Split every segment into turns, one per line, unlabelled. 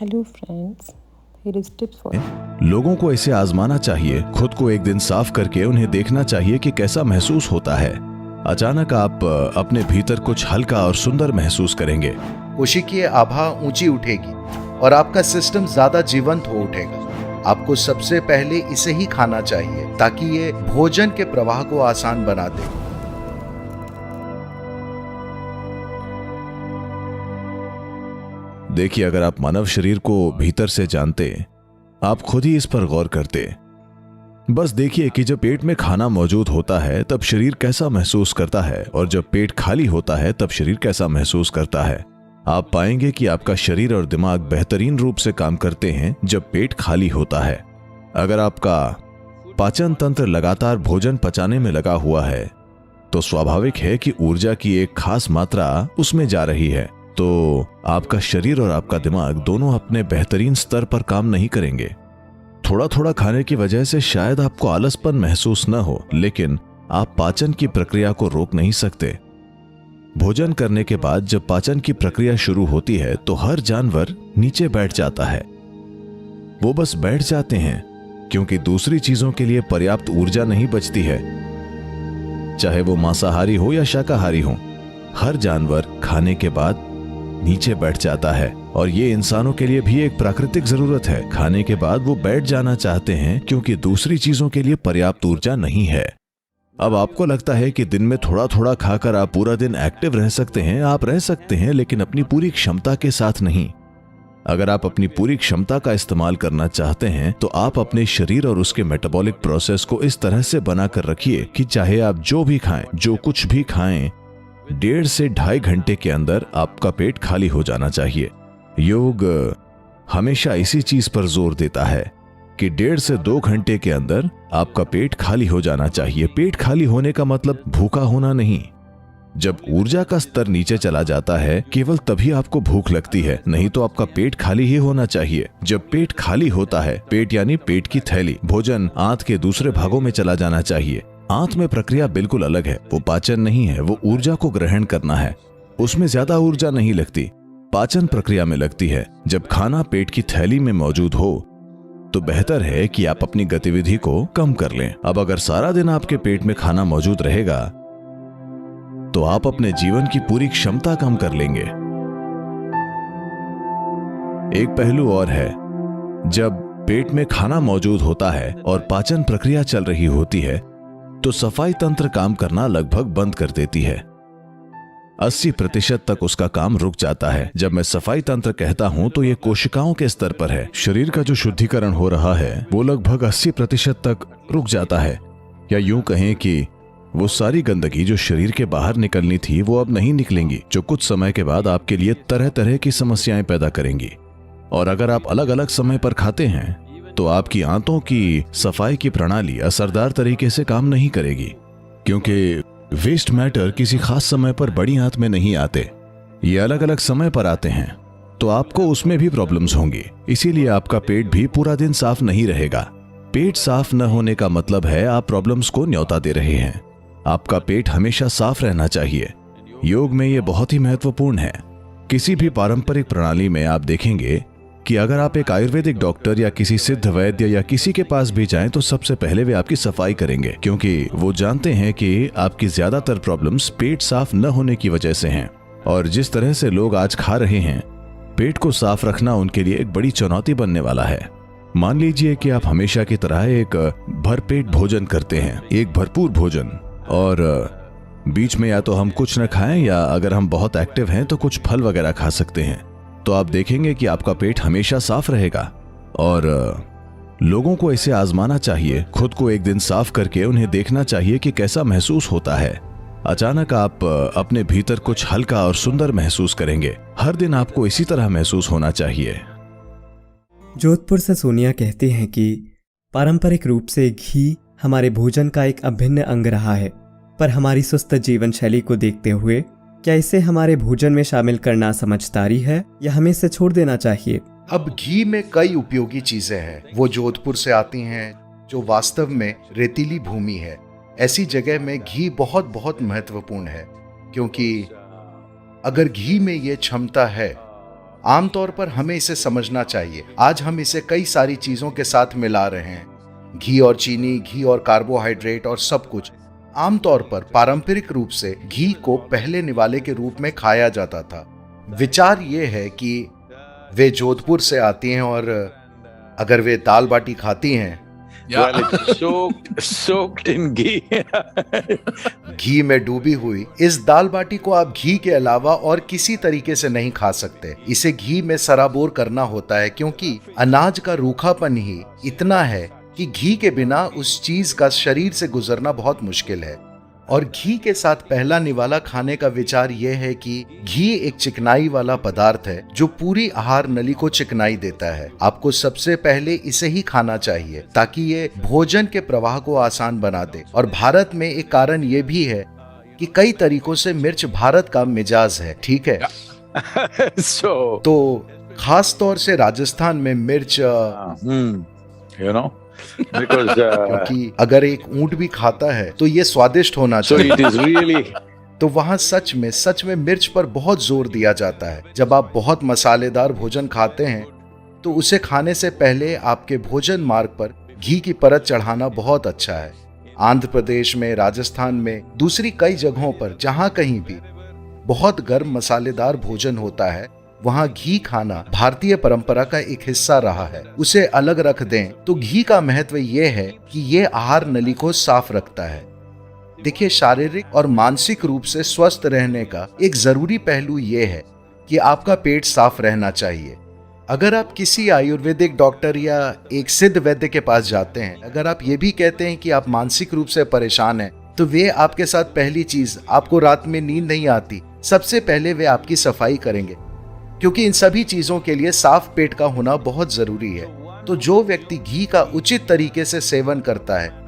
Hello friends, here is tips for
लोगों को इसे आजमाना चाहिए। खुद को एक दिन साफ करके उन्हें देखना चाहिए कि कैसा महसूस होता है। अचानक आप अपने भीतर कुछ हल्का और सुंदर महसूस करेंगे।
कोशिकीय आभा ऊंची उठेगी और आपका सिस्टम ज्यादा जीवंत हो उठेगा। आपको सबसे पहले इसे ही खाना चाहिए ताकि ये भोजन के प्रवाह को आसान बना दे।
देखिए, अगर आप मानव शरीर को भीतर से जानते, आप खुद ही इस पर गौर करते। बस देखिए कि जब पेट में खाना मौजूद होता है तब शरीर कैसा महसूस करता है, और जब पेट खाली होता है तब शरीर कैसा महसूस करता है। आप पाएंगे कि आपका शरीर और दिमाग बेहतरीन रूप से काम करते हैं जब पेट खाली होता है। अगर आपका पाचन तंत्र लगातार भोजन पचाने में लगा हुआ है तो स्वाभाविक है कि ऊर्जा की एक खास मात्रा उसमें जा रही है। तो आपका शरीर और आपका दिमाग दोनों अपने बेहतरीन स्तर पर काम नहीं करेंगे। थोड़ा थोड़ा खाने की वजह से शायद आपको आलसपन महसूस न हो, लेकिन आप पाचन की प्रक्रिया को रोक नहीं सकते। भोजन करने के बाद जब पाचन की प्रक्रिया शुरू होती है तो हर जानवर नीचे बैठ जाता है। वो बस बैठ जाते हैं क्योंकि दूसरी चीजों के लिए पर्याप्त ऊर्जा नहीं बचती है, चाहे वो मांसाहारी हो या शाकाहारी हो। हर जानवर खाने के बाद नीचे बैठ जाता है, और ये इंसानों के लिए भी एक प्राकृतिक जरूरत है। खाने के बाद वो बैठ जाना चाहते हैं क्योंकि दूसरी चीजों के लिए पर्याप्त ऊर्जा नहीं है। अब आपको लगता है कि दिन में थोड़ा थोड़ा खाकर आप पूरा दिन एक्टिव रह सकते हैं। आप रह सकते हैं, लेकिन अपनी पूरी क्षमता के साथ नहीं। अगर आप अपनी पूरी क्षमता का इस्तेमाल करना चाहते हैं तो आप अपने शरीर और उसके मेटाबॉलिक प्रोसेस को इस तरह से बनाकर रखिए कि चाहे आप जो भी खाएं, जो कुछ भी खाएं, 1.5 से 2.5 घंटे के अंदर आपका पेट खाली हो जाना चाहिए। योग हमेशा इसी चीज पर जोर देता है कि 1.5 से 2 घंटे के अंदर आपका पेट खाली हो जाना चाहिए। पेट खाली होने का मतलब भूखा होना नहीं। जब ऊर्जा का स्तर नीचे चला जाता है केवल तभी आपको भूख लगती है, नहीं तो आपका पेट खाली ही होना चाहिए। जब पेट खाली होता है, पेट यानी पेट की थैली, भोजन आंत के दूसरे भागों में चला जाना चाहिए। आंत में प्रक्रिया बिल्कुल अलग है। वो पाचन नहीं है, वो ऊर्जा को ग्रहण करना है। उसमें ज्यादा ऊर्जा नहीं लगती, पाचन प्रक्रिया में लगती है। जब खाना पेट की थैली में मौजूद हो तो बेहतर है कि आप अपनी गतिविधि को कम कर लें। अब अगर सारा दिन आपके पेट में खाना मौजूद रहेगा तो आप अपने जीवन की पूरी क्षमता कम कर लेंगे। एक पहलू और है, जब पेट में खाना मौजूद होता है और पाचन प्रक्रिया चल रही होती है तो सफाई तंत्र काम करना लगभग बंद कर देती है। 80% तक उसका काम रुक जाता है। जब मैं सफाई तंत्र कहता हूं तो ये कोशिकाओं के स्तर पर है। शरीर का जो शुद्धिकरण हो रहा है वो लगभग 80% तक रुक जाता है, या यूं कहें कि वो सारी गंदगी जो शरीर के बाहर निकलनी थी वो अब नहीं निकलेंगी, जो कुछ समय के बाद आपके लिए तरह तरह की समस्याएं पैदा करेंगी। और अगर आप अलग अलग समय पर खाते हैं तो आपकी आंतों की सफाई की प्रणाली असरदार तरीके से काम नहीं करेगी, क्योंकि वेस्ट मैटर किसी खास समय पर बड़ी आंत में नहीं आते, ये अलग अलग समय पर आते हैं, तो आपको उसमें भी प्रॉब्लम्स होंगी। इसीलिए आपका पेट भी पूरा दिन साफ नहीं रहेगा। पेट साफ न होने का मतलब है आप प्रॉब्लम्स को न्योता दे रहे हैं। आपका पेट हमेशा साफ रहना चाहिए। योग में ये बहुत ही महत्वपूर्ण है। किसी भी पारंपरिक प्रणाली में आप देखेंगे कि अगर आप एक आयुर्वेदिक डॉक्टर या किसी सिद्ध वैद्य या किसी के पास भी जाएं तो सबसे पहले वे आपकी सफाई करेंगे, क्योंकि वो जानते हैं कि आपकी ज्यादातर प्रॉब्लम्स पेट साफ न होने की वजह से हैं। और जिस तरह से लोग आज खा रहे हैं, पेट को साफ रखना उनके लिए एक बड़ी चुनौती बनने वाला है। मान लीजिए कि आप हमेशा की तरह एक भरपेट भोजन करते हैं, एक भरपूर भोजन, और बीच में या तो हम कुछ न खाएं या अगर हम बहुत एक्टिव हैं तो कुछ फल वगैरह खा सकते हैं, तो आप देखेंगे कि आपका पेट हमेशा साफ रहेगा। और लोगों को इसे आजमाना चाहिए। खुद को एक दिन साफ करके उन्हें देखना चाहिए कि कैसा महसूस होता है। अचानक आप अपने भीतर कुछ हल्का और सुंदर महसूस करेंगे। हर दिन आपको इसी तरह महसूस होना चाहिए।
जोधपुर से सोनिया कहती हैं कि पारंपरिक रूप से घी हमारे भोजन का एक अभिन्न अंग रहा है, पर हमारी सुस्त जीवन शैली को देखते हुए क्या इसे हमारे भोजन में शामिल करना समझदारी है या हमें इसे छोड़ देना चाहिए?
अब घी में कई उपयोगी चीजें हैं। वो जोधपुर से आती हैं जो वास्तव में रेतीली भूमि है। ऐसी जगह में घी बहुत बहुत महत्वपूर्ण है, क्योंकि अगर घी में ये क्षमता है आमतौर पर हमें इसे समझना चाहिए। आज हम इसे कई सारी चीजों के साथ मिला रहे हैं, घी और चीनी, घी और कार्बोहाइड्रेट और सब कुछ। आमतौर पर पारंपरिक रूप से घी को पहले निवाले के रूप में खाया जाता था। विचार ये है कि वे जोधपुर से आती हैं और अगर वे दाल बाटी खाती हैं,
Well, it's soaked in ghee.
घी में डूबी हुई इस दाल बाटी को आप घी के अलावा और किसी तरीके से नहीं खा सकते। इसे घी में सराबोर करना होता है, क्योंकि अनाज का रूखापन ही इतना है कि घी के बिना उस चीज का शरीर से गुजरना बहुत मुश्किल है। और घी के साथ पहला निवाला खाने का विचार यह है कि घी एक चिकनाई वाला पदार्थ है जो पूरी आहार नली को चिकनाई देता है। आपको सबसे पहले इसे ही खाना चाहिए ताकि ये भोजन के प्रवाह को आसान बना दे। और भारत में एक कारण ये भी है कि कई तरीकों से मिर्च भारत का मिजाज है, ठीक है?
So,
तो खास तौर से राजस्थान में मिर्च
you know, because
क्योंकि अगर एक ऊंट भी खाता है तो ये स्वादिष्ट होना
so
चाहिए।
it is really
तो वहाँ सच में मिर्च पर बहुत जोर दिया जाता है। जब आप बहुत मसालेदार भोजन खाते हैं तो उसे खाने से पहले आपके भोजन मार्ग पर घी की परत चढ़ाना बहुत अच्छा है। आंध्र प्रदेश में, राजस्थान में, दूसरी कई जगहों पर जहाँ कहीं भी बहुत गर्म मसालेदार भोजन होता है, वहाँ घी खाना भारतीय परंपरा का एक हिस्सा रहा है। उसे अलग रख दें तो घी का महत्व ये है कि ये आहार नली को साफ रखता है। देखिए, शारीरिक और मानसिक रूप से स्वस्थ रहने का एक जरूरी पहलू ये है कि आपका पेट साफ रहना चाहिए। अगर आप किसी आयुर्वेदिक डॉक्टर या एक सिद्ध वैद्य के पास जाते हैं, अगर आप ये भी कहते हैं कि आप मानसिक रूप से परेशान हैं, तो वे आपके साथ पहली चीज, आपको रात में नींद नहीं आती, सबसे पहले वे आपकी सफाई करेंगे, क्योंकि इन सभी चीजों के लिए साफ पेट का होना बहुत जरूरी है। तो जो व्यक्ति घी का उचित तरीके से सेवन करता है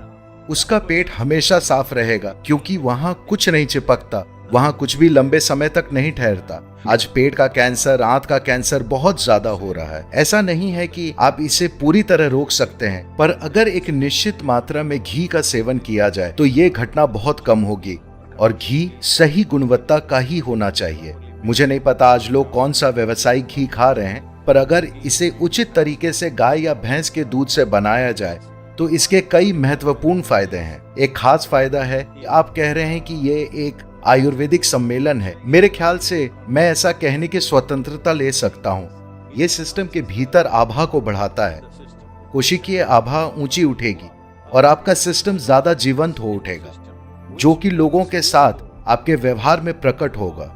उसका पेट हमेशा साफ रहेगा, क्योंकि वहां कुछ नहीं चिपकता, वहां कुछ भी लंबे समय तक नहीं ठहरता। आज पेट का कैंसर, आंत का कैंसर बहुत ज्यादा हो रहा है। ऐसा नहीं है कि आप इसे पूरी तरह रोक सकते हैं, पर अगर एक निश्चित मात्रा में घी का सेवन किया जाए तो ये घटना बहुत कम होगी। और घी सही गुणवत्ता का ही होना चाहिए। मुझे नहीं पता आज लोग कौन सा व्यावसायिक घी खा रहे हैं, पर अगर इसे उचित तरीके से गाय या भैंस के दूध से बनाया जाए तो इसके कई महत्वपूर्ण फायदे हैं। एक खास फायदा है कि आप कह रहे हैं कि ये एक आयुर्वेदिक सम्मेलन है। मेरे ख्याल से मैं ऐसा कहने की स्वतंत्रता ले सकता हूँ। ये सिस्टम के भीतर आभा को बढ़ाता है। कोशिकीय आभा ऊंची उठेगी और आपका सिस्टम ज्यादा जीवंत हो उठेगा, जो कि लोगों के साथ आपके व्यवहार में प्रकट होगा।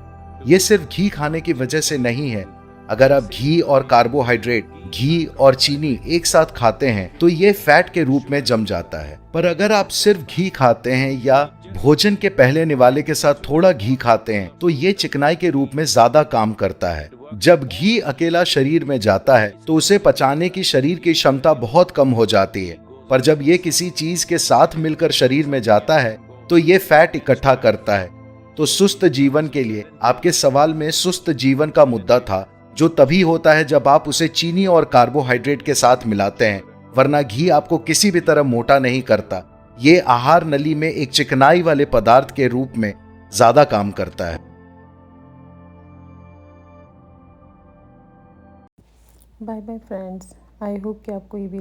ये सिर्फ घी खाने की वजह से नहीं है। अगर आप घी और कार्बोहाइड्रेट, घी और चीनी एक साथ खाते हैं तो ये फैट के रूप में जम जाता है। पर अगर आप सिर्फ घी खाते हैं या भोजन के पहले निवाले के साथ थोड़ा घी खाते हैं तो ये चिकनाई के रूप में ज्यादा काम करता है। जब घी अकेला शरीर में जाता है तो उसे पचाने की शरीर की क्षमता बहुत कम हो जाती है, पर जब ये किसी चीज के साथ मिलकर शरीर में जाता है तो ये फैट इकट्ठा करता है। तो सुस्त जीवन के लिए, आपके सवाल में सुस्त जीवन का मुद्दा था, जो तभी होता है जब आप उसे चीनी और कार्बोहाइड्रेट के साथ मिलाते हैं, वरना घी आपको किसी भी तरह मोटा नहीं करता। ये आहार नली में एक चिकनाई वाले पदार्थ के रूप में ज्यादा काम करता है।
Bye bye friends, I hope कि आपको ये वीडियो